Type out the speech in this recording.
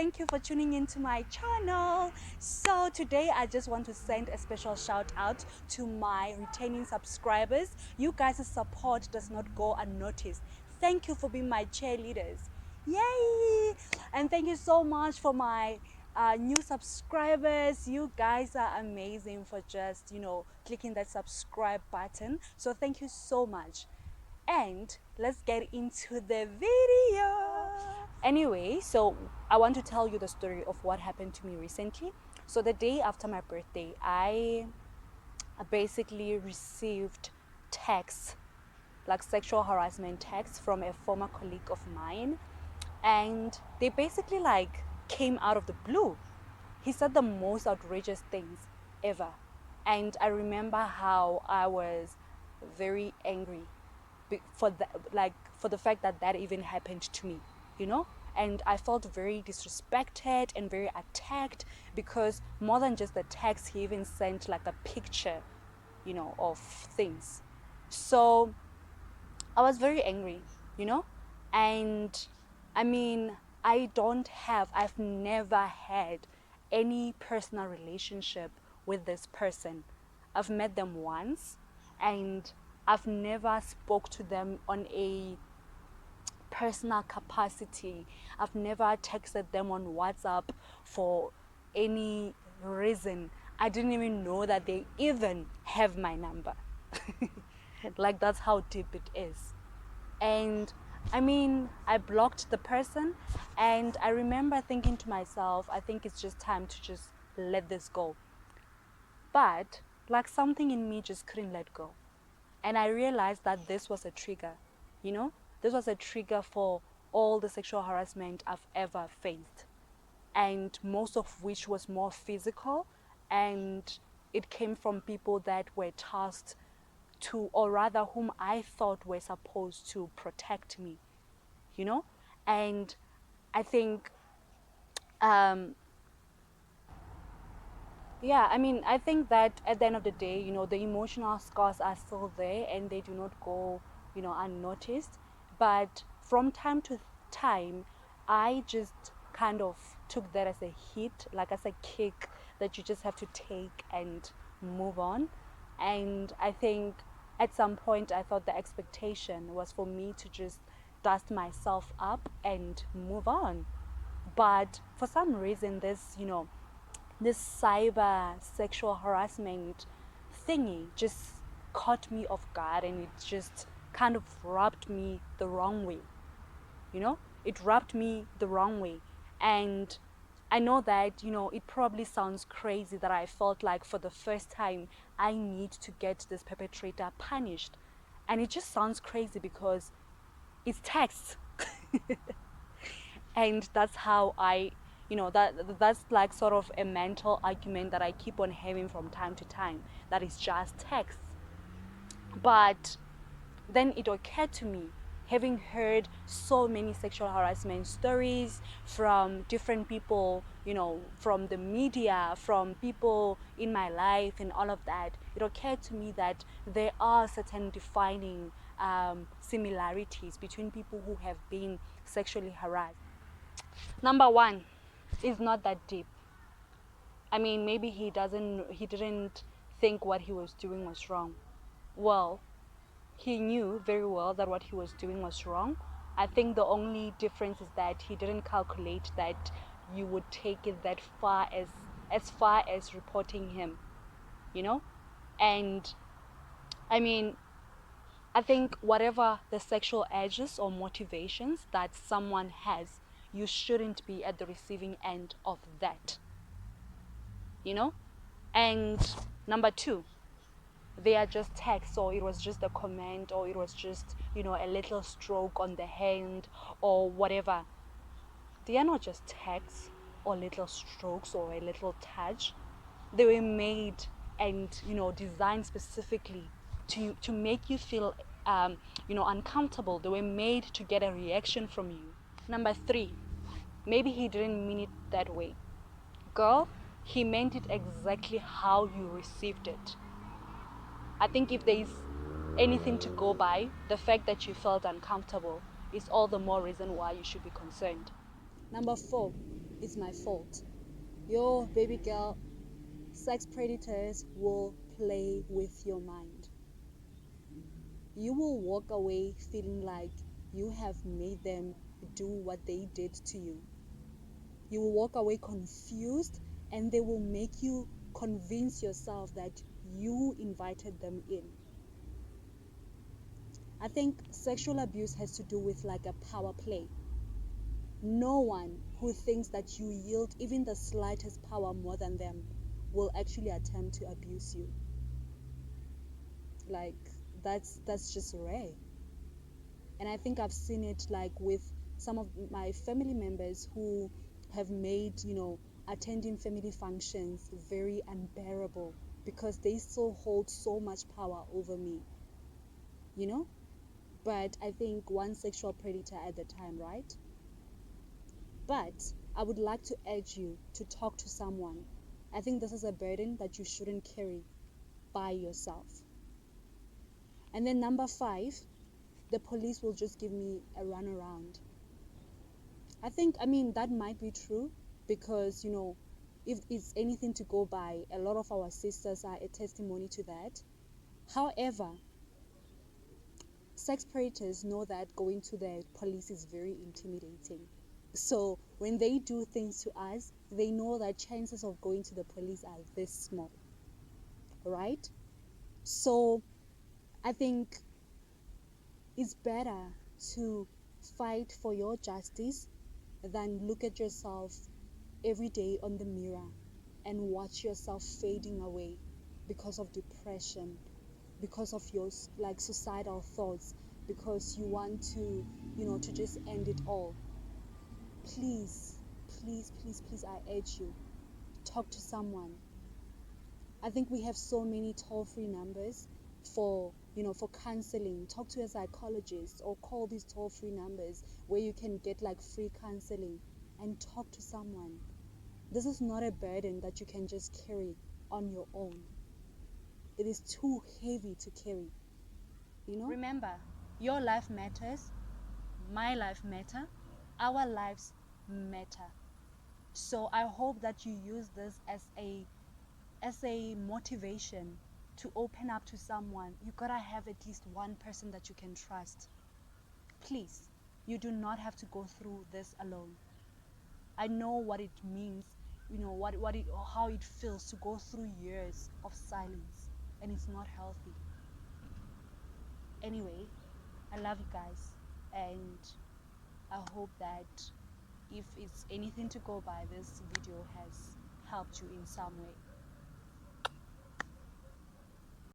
thank you for tuning into my channel. So today I just want to send a special shout out to my returning subscribers. You guys' support does not go unnoticed. Thank you for being my cheerleaders. Yay! And thank you so much for my new subscribers. You guys are amazing for just clicking that subscribe button. So thank you so much. And let's get into the video. Anyway, so I want to tell you the story of what happened to me recently. So the day after my birthday, I basically received texts, like sexual harassment texts from a former colleague of mine, and they basically like came out of the blue. He said the most outrageous things ever, and I remember how I was very angry for that, like for the fact that that even happened to me, and I felt very disrespected and very attacked, because more than just the text, he even sent like a picture of things. So I was very angry, and I mean, I've never had any personal relationship with this person. I've met them once, and I've never spoke to them on a personal capacity. I've never texted them on WhatsApp for any reason. I didn't even know that they even have my number. Like, that's how deep it is. And I mean, I blocked the person, and I remember thinking to myself, I think it's just time to just let this go. But like, something in me just couldn't let go. And I realized that this was a trigger, this was a trigger for all the sexual harassment I've ever faced, and most of which was more physical, and it came from people that were tasked to, or rather whom I thought were supposed to protect me, and I think I think that at the end of the day, the emotional scars are still there, and they do not go, unnoticed. But from time to time, I just kind of took that as a hit, like as a kick that you just have to take and move on. And I think at some point I thought the expectation was for me to just dust myself up and move on. But for some reason, this cyber sexual harassment thingy just caught me off guard, and it just kind of rubbed me the wrong way. It rubbed me the wrong way. And I know that, it probably sounds crazy that I felt like for the first time I need to get this perpetrator punished. And it just sounds crazy because it's text. And that's how that's like sort of a mental argument that I keep on having from time to time, that is just text. But then it occurred to me, having heard so many sexual harassment stories from different people, from the media, from people in my life and all of that, it occurred to me that there are certain defining similarities between people who have been sexually harassed. Number one, is not that deep. I mean, maybe he didn't think what he was doing was wrong. Well, he knew very well that what he was doing was wrong. I think the only difference is that he didn't calculate that you would take it that far, as far as reporting him, and I mean, I think whatever the sexual urges or motivations that someone has, you shouldn't be at the receiving end of that, And number two, they are just texts, or it was just a comment, or it was just, a little stroke on the hand or whatever. They are not just texts or little strokes or a little touch. They were made and, designed specifically to make you feel, uncomfortable. They were made to get a reaction from you. Number three, maybe he didn't mean it that way. Girl, he meant it exactly how you received it. I think if there is anything to go by, the fact that you felt uncomfortable is all the more reason why you should be concerned. Number four, it's my fault. Yo, baby girl, sex predators will play with your mind. You will walk away feeling like you have made them do what they did to you. You will walk away confused, and they will make you convince yourself that you invited them in. I think sexual abuse has to do with like a power play. No one who thinks that you yield even the slightest power more than them will actually attempt to abuse you. Like that's just rare. And I think I've seen it like with some of my family members who have made, attending family functions very unbearable because they still hold so much power over me, you know? But I think one sexual predator at the time, right? But I would like to urge you to talk to someone. I think this is a burden that you shouldn't carry by yourself. And then number 5, the police will just give me a runaround. I mean, that might be true because, if it's anything to go by, a lot of our sisters are a testimony to that. However, sex predators know that going to the police is very intimidating. So when they do things to us, they know that chances of going to the police are this small, right? So I think it's better to fight for your justice than look at yourself every day on the mirror and watch yourself fading away because of depression, because of your like suicidal thoughts, because you want to, to just end it all. Please, please, please, please, I urge you, talk to someone. I think we have so many toll-free numbers for, for counseling. Talk to a psychologist or call these toll-free numbers where you can get like free counseling and talk to someone. This is not a burden that you can just carry on your own. It is too heavy to carry, Remember, your life matters, my life matter, our lives matter. So I hope that you use this as a motivation to open up to someone. You gotta have at least one person that you can trust. Please, you do not have to go through this alone. I know what it means, how it feels to go through years of silence, and it's not healthy. Anyway, I love you guys, and I hope that if it's anything to go by, this video has helped you in some way.